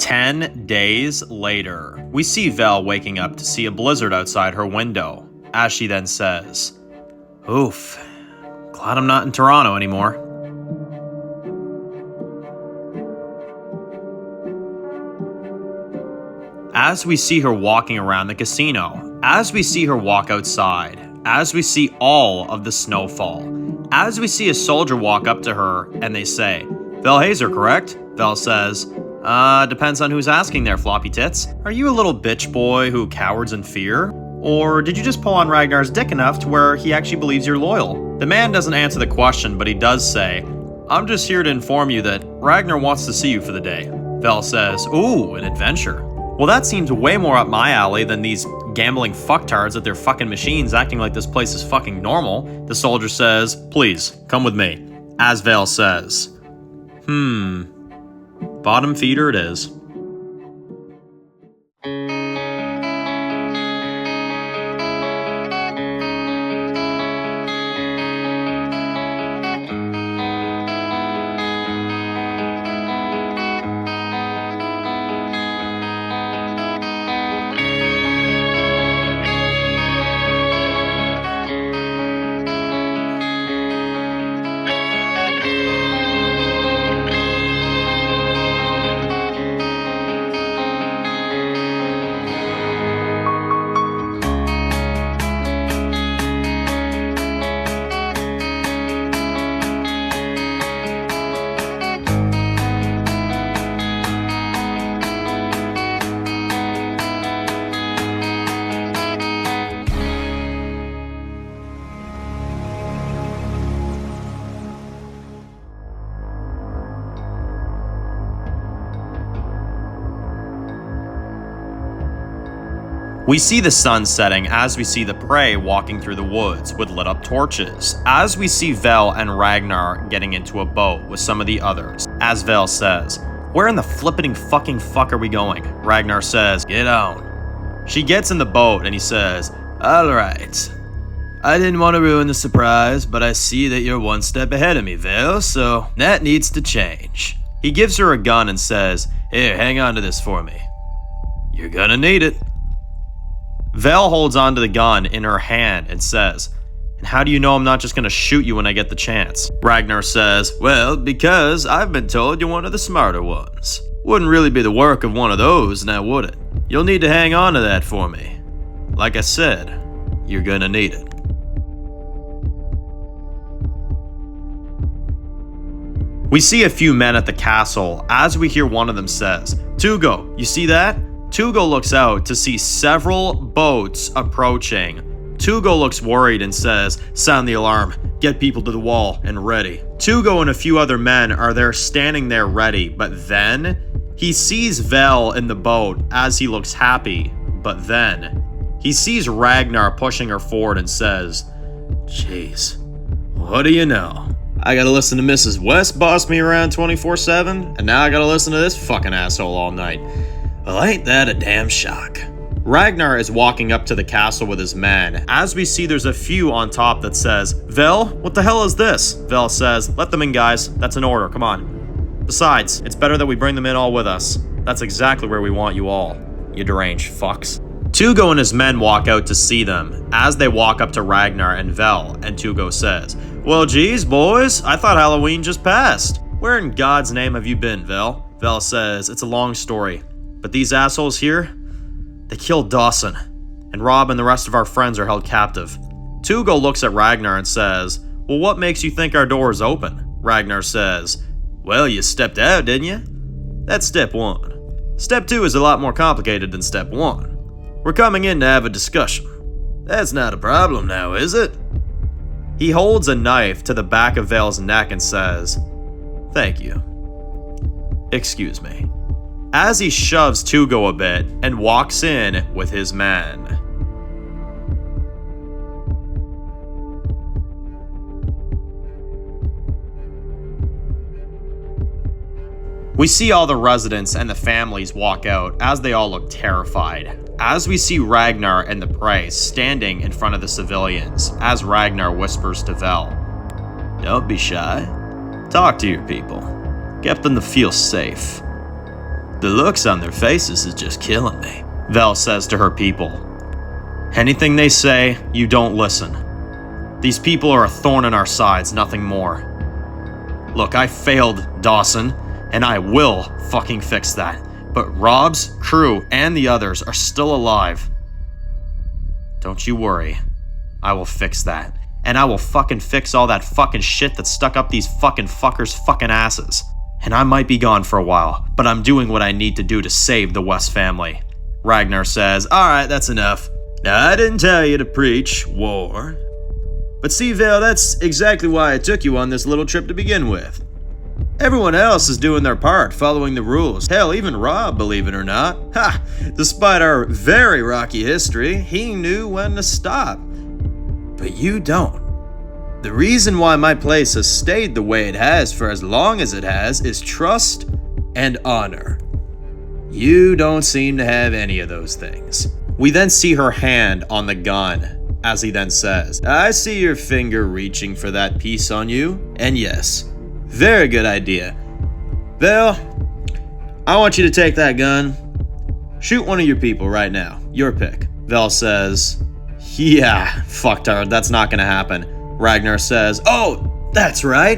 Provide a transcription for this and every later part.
10 days later, we see Vel waking up to see a blizzard outside her window, as she then says, "Oof, glad I'm not in Toronto anymore." As we see her walking around the casino, as we see her walk outside, as we see all of the snowfall, as we see a soldier walk up to her and they say, "Vel Hazer, correct?" Vel says, depends on who's asking there, floppy tits. Are you a little bitch boy who cowers in fear? Or did you just pull on Ragnar's dick enough to where he actually believes you're loyal? The man doesn't answer the question, but he does say, "I'm just here to inform you that Ragnar wants to see you for the day." Vel says, "Ooh, an adventure." Well, that seems way more up my alley than these gambling fucktards at their fucking machines acting like this place is fucking normal. The soldier says, "Please, come with me." As Vel says, bottom feeder it is. We see the sun setting as we see the prey walking through the woods with lit up torches, as we see Vel and Ragnar getting into a boat with some of the others. As Vel says, "Where in the flippiting fucking fuck are we going?" Ragnar says, "Get on." She gets in the boat and he says, "Alright. I didn't want to ruin the surprise, but I see that you're one step ahead of me, Vel, so that needs to change." He gives her a gun and says, "Here, hang on to this for me. You're gonna need it." Vel holds onto the gun in her hand and says, "And how do you know I'm not just gonna shoot you when I get the chance?" Ragnar says, "Well, because I've been told you're one of the smarter ones. Wouldn't really be the work of one of those, now would it? You'll need to hang on to that for me. Like I said, you're gonna need it." We see a few men at the castle as we hear one of them says, "Tugo, you see that?" Tugo looks out to see several boats approaching. Tugo looks worried and says, "Sound the alarm, get people to the wall and ready." Tugo and a few other men are there standing there ready, but then he sees Vel in the boat as he looks happy, but then he sees Ragnar pushing her forward and says, "Jeez, what do you know? I gotta listen to Mrs. West boss me around 24/7, and now I gotta listen to this fucking asshole all night. Well, ain't that a damn shock?" Ragnar is walking up to the castle with his men. As we see, there's a few on top that says, "Vel, what the hell is this?" Vel says, "Let them in, guys. That's an order. Come on. Besides, it's better that we bring them in all with us. That's exactly where we want you all, you deranged fucks." Tugo and his men walk out to see them. As they walk up to Ragnar and Vel, and Tugo says, "Well, geez, boys, I thought Halloween just passed. Where in God's name have you been, Vel?" Vel says, "It's a long story. But these assholes here, they killed Dawson, and Rob and the rest of our friends are held captive." Tugo looks at Ragnar and says, "Well, what makes you think our door is open?" Ragnar says, "Well, you stepped out, didn't you? That's step one. Step two is a lot more complicated than step one. We're coming in to have a discussion. That's not a problem now, is it?" He holds a knife to the back of Vel's neck and says, "Thank you. Excuse me." As he shoves Tugo a bit and walks in with his men. We see all the residents and the families walk out as they all look terrified. As we see Ragnar and the prey standing in front of the civilians, as Ragnar whispers to Vel, "Don't be shy. Talk to your people. Get them to feel safe. The looks on their faces is just killing me, Vel says to her people. Anything they say, you don't listen. These people are a thorn in our sides, nothing more. Look, I failed, Dawson, and I will fucking fix that. But Rob's crew and the others are still alive. Don't you worry. I will fix that. And I will fucking fix all that fucking shit that's stuck up these fucking fuckers' fucking asses. And I might be gone for a while, but I'm doing what I need to do to save the West family. Ragnar says, alright, that's enough. Now, I didn't tell you to preach war. But see, Vel, that's exactly why I took you on this little trip to begin with. Everyone else is doing their part, following the rules. Hell, even Rob, believe it or not. Ha! Despite our very rocky history, he knew when to stop. But you don't. The reason why my place has stayed the way it has for as long as it has is trust and honor. You don't seem to have any of those things. We then see her hand on the gun, as he then says, I see your finger reaching for that piece on you, and yes, very good idea. Vel, I want you to take that gun. Shoot one of your people right now. Your pick. Vel says, yeah, fucktard, that's not gonna happen. Ragnar says, oh, that's right.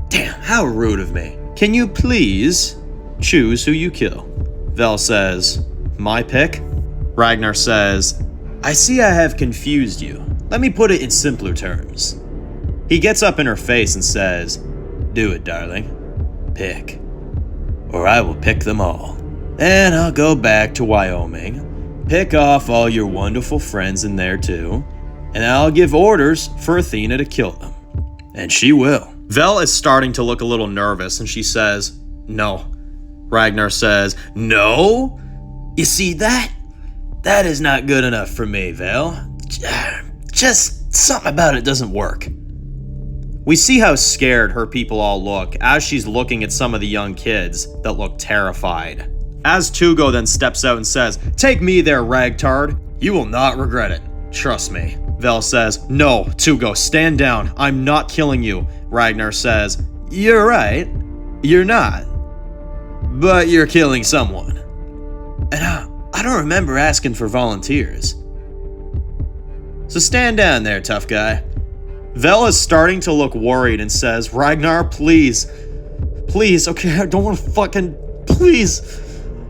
Damn, how rude of me. Can you please choose who you kill? Vel says, my pick? Ragnar says, I see I have confused you. Let me put it in simpler terms. He gets up in her face and says, do it, darling. Pick. Or I will pick them all. Then I'll go back to Wyoming, pick off all your wonderful friends in there too, and I'll give orders for Athena to kill them. And she will. Vel is starting to look a little nervous and she says, no. Ragnar says, no? You see that? That is not good enough for me, Vel. Just something about it doesn't work. We see how scared her people all look as she's looking at some of the young kids that look terrified. As Tugo then steps out and says, take me there, ragtard. You will not regret it. Trust me. Vel says, no, Tugo, stand down. I'm not killing you. Ragnar says, you're right. You're not. But you're killing someone. And I don't remember asking for volunteers. So stand down there, tough guy. Vel is starting to look worried and says, Ragnar, please. Please, okay, I don't want to fucking... Please.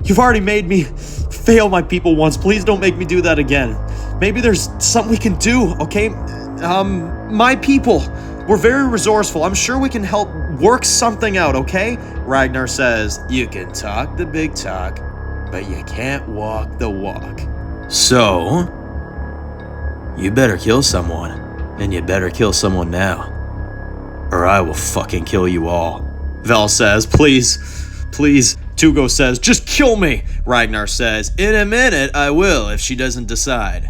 You've already made me fail my people once. Please don't make me do that again. Maybe there's something we can do, okay? My people, we're very resourceful. I'm sure we can help work something out, okay? Ragnar says, you can talk the big talk, but you can't walk the walk. So, you better kill someone. And you better kill someone now, or I will fucking kill you all. Vel says, please, please. Tugo says, just kill me. Ragnar says, in a minute I will if she doesn't decide.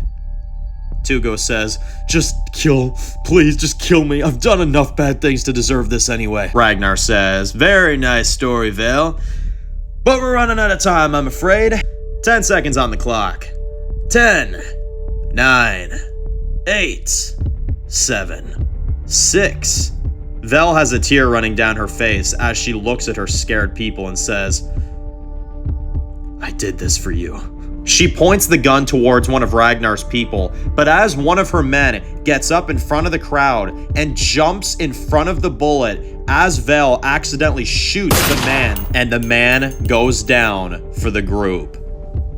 Tugo says, just kill, please, just kill me. I've done enough bad things to deserve this anyway. Ragnar says, very nice story, Vel. But we're running out of time, I'm afraid. 10 seconds on the clock. 10, 9, 8, 7, 6. Vel has a tear running down her face as she looks at her scared people and says, I did this for you. She points the gun towards one of Ragnar's people, but as one of her men gets up in front of the crowd and jumps in front of the bullet, as Vel accidentally shoots the man, and the man goes down for the group.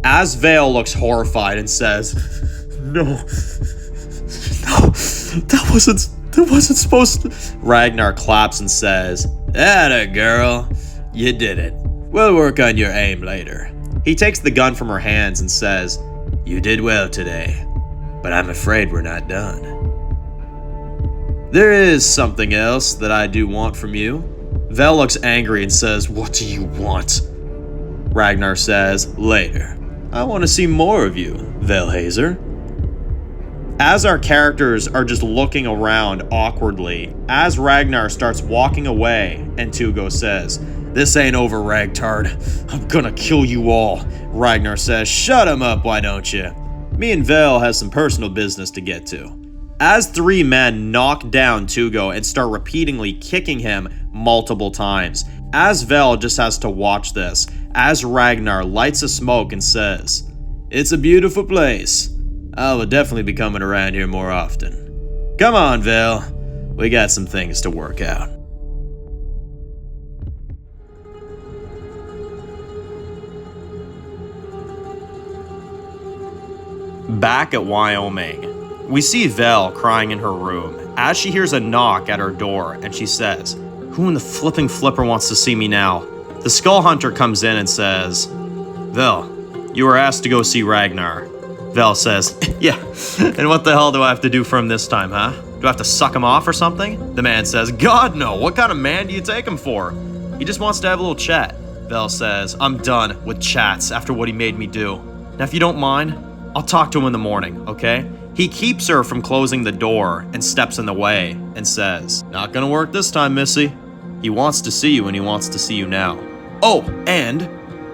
As Vel looks horrified and says, no, that wasn't supposed to. Ragnar claps and says, atta girl, you did it. We'll work on your aim later. He takes the gun from her hands and says, you did well today, but I'm afraid we're not done. There is something else that I do want from you. Vel looks angry and says, what do you want? Ragnar says, later. I want to see more of you, Vel Hazer. As our characters are just looking around awkwardly, as Ragnar starts walking away, and Tugo says, this ain't over, ragtard. I'm gonna kill you all. Ragnar says, shut him up, why don't you? Me and Vel has some personal business to get to. As 3 men knock down Tugo and start repeatedly kicking him multiple times, as Vel just has to watch this, as Ragnar lights a smoke and says, "It's a beautiful place. I will definitely be coming around here more often. Come on, Vel. We got some things to work out." Back at Wyoming, we see Vel crying in her room as she hears a knock at her door and she says, "Who in the flipping flipper wants to see me now?" The Skull Hunter comes in and says, "Vel, you were asked to go see Ragnar." Vel says, "Yeah, and what the hell do I have to do for him this time, huh? Do I have to suck him off or something?" The man says, "God no, what kind of man do you take him for? He just wants to have a little chat." Vel says, "I'm done with chats after what he made me do. Now if you don't mind, I'll talk to him in the morning, okay?" He keeps her from closing the door and steps in the way and says, "Not gonna work this time, Missy. He wants to see you and he wants to see you now. Oh, and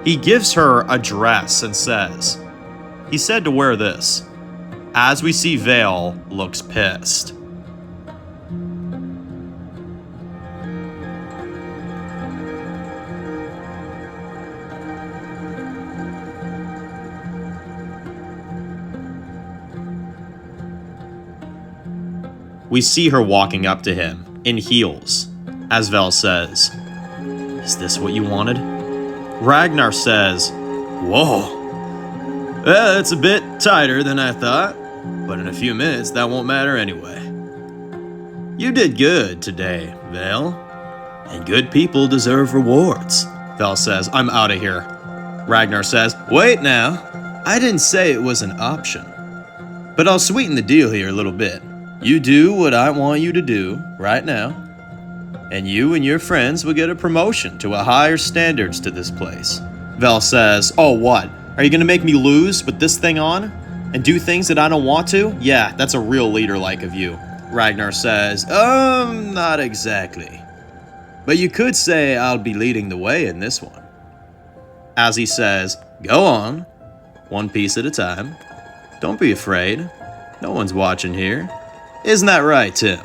he gives her a dress and says, he said to wear this." As we see Vel looks pissed. We see her walking up to him in heels, as Vel says, "Is this what you wanted?" Ragnar says, "Whoa. Well, it's a bit tighter than I thought, but in a few minutes that won't matter anyway. You did good today, Vel, and good people deserve rewards." Vel says, "I'm out of here." Ragnar says, "Wait now. I didn't say it was an option, but I'll sweeten the deal here a little bit. You do what I want you to do right now, and you and your friends will get a promotion to a higher standards to this place." Vel says, "Oh, what? Are you gonna make me lose with this thing on? And do things that I don't want to? Yeah, that's a real leader-like of you." Ragnar says, Not exactly. But you could say I'll be leading the way in this one." As he says, "Go on. One piece at a time. Don't be afraid. No one's watching here. Isn't that right, Tim?"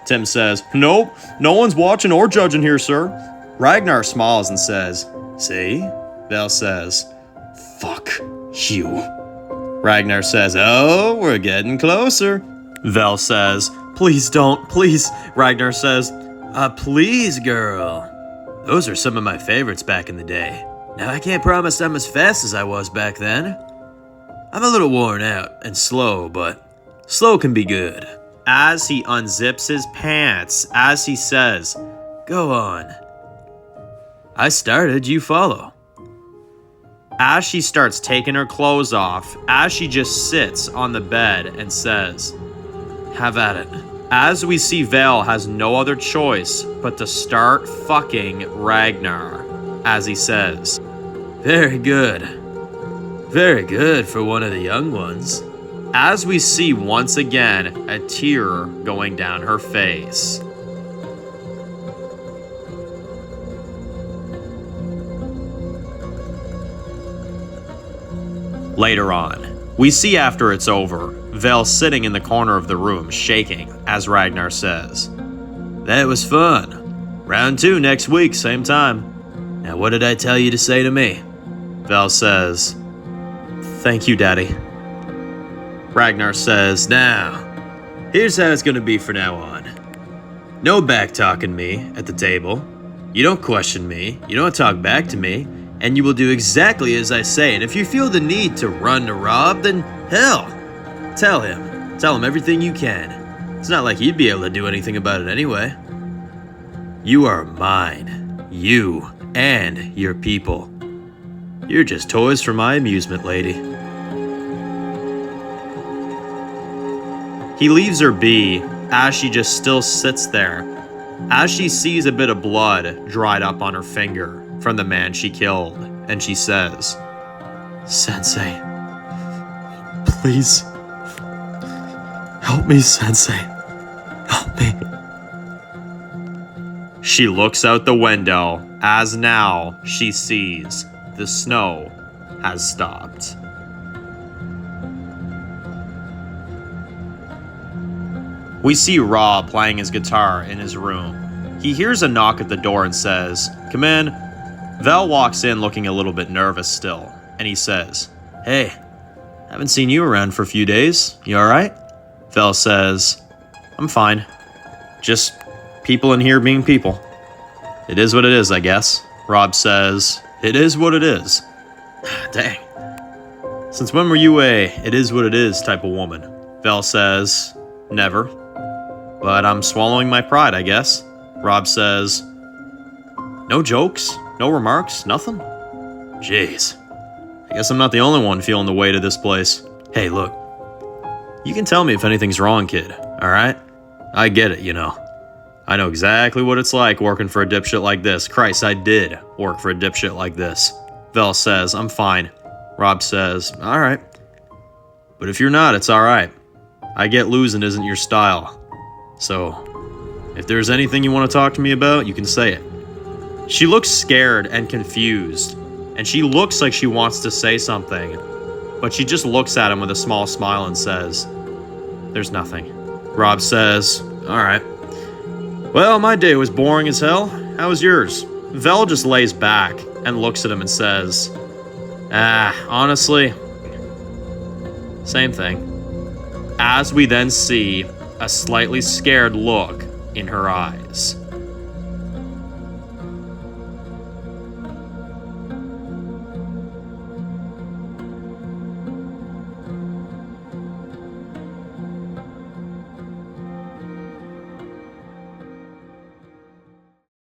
Tim says, "Nope, no one's watching or judging here, sir." Ragnar smiles and says, "See?" Vel says, "Fuck you." Ragnar says, "Oh, we're getting closer." Vel says, "Please don't, please." Ragnar says, "Please, girl. Those are some of my favorites back in the day. Now, I can't promise I'm as fast as I was back then. I'm a little worn out and slow, but slow can be good." As he unzips his pants, as he says, "Go on. I started, you follow." As she starts taking her clothes off, as she just sits on the bed and says, "Have at it." As we see Vel has no other choice but to start fucking Ragnar, as he says, "Very good. Very good for one of the young ones." As we see once again a tear going down her face. Later on, we see after it's over, Vel sitting in the corner of the room shaking as Ragnar says, "That was fun. Round 2 next week, same time. Now what did I tell you to say to me?" Vel says, "Thank you, Daddy." Ragnar says, "Now, here's how it's gonna be from now on. No back-talking me at the table. You don't question me, you don't talk back to me, and you will do exactly as I say. And if you feel the need to run to Rob, then hell, tell him. Tell him everything you can. It's not like he'd be able to do anything about it anyway. You are mine. You and your people. You're just toys for my amusement, lady." He leaves her be as she just still sits there, as she sees a bit of blood dried up on her finger from the man she killed, and she says, "Sensei, please, help me, Sensei, help me." She looks out the window as now she sees the snow has stopped. We see Rob playing his guitar in his room. He hears a knock at the door and says, Come in. Vel walks in looking a little bit nervous still, and he says, "Hey, haven't seen you around for a few days. You alright?" Vel says, "I'm fine. Just people in here being people." "It is what it is, I guess." Rob says, "It is what it is." Dang. "Since when were you a it is what it is type of woman?" Vel says, "Never. But I'm swallowing my pride, I guess." Rob says, "No jokes? No remarks? Nothing?" Jeez. I guess I'm not the only one feeling the weight of this place. Hey, look. You can tell me if anything's wrong, kid, alright? I get it, you know. I know exactly what it's like working for a dipshit like this. Christ, I did work for a dipshit like this. Vel says, "I'm fine." Rob says, "Alright. But if you're not, it's alright. I get losing isn't your style. So, if there's anything you want to talk to me about, you can say it." She looks scared and confused, and she looks like she wants to say something, but she just looks at him with a small smile and says, "There's nothing." Rob says, "Alright. Well, my day was boring as hell. How was yours?" Vel just lays back and looks at him and says, Honestly, same thing." As we then see a slightly scared look in her eyes.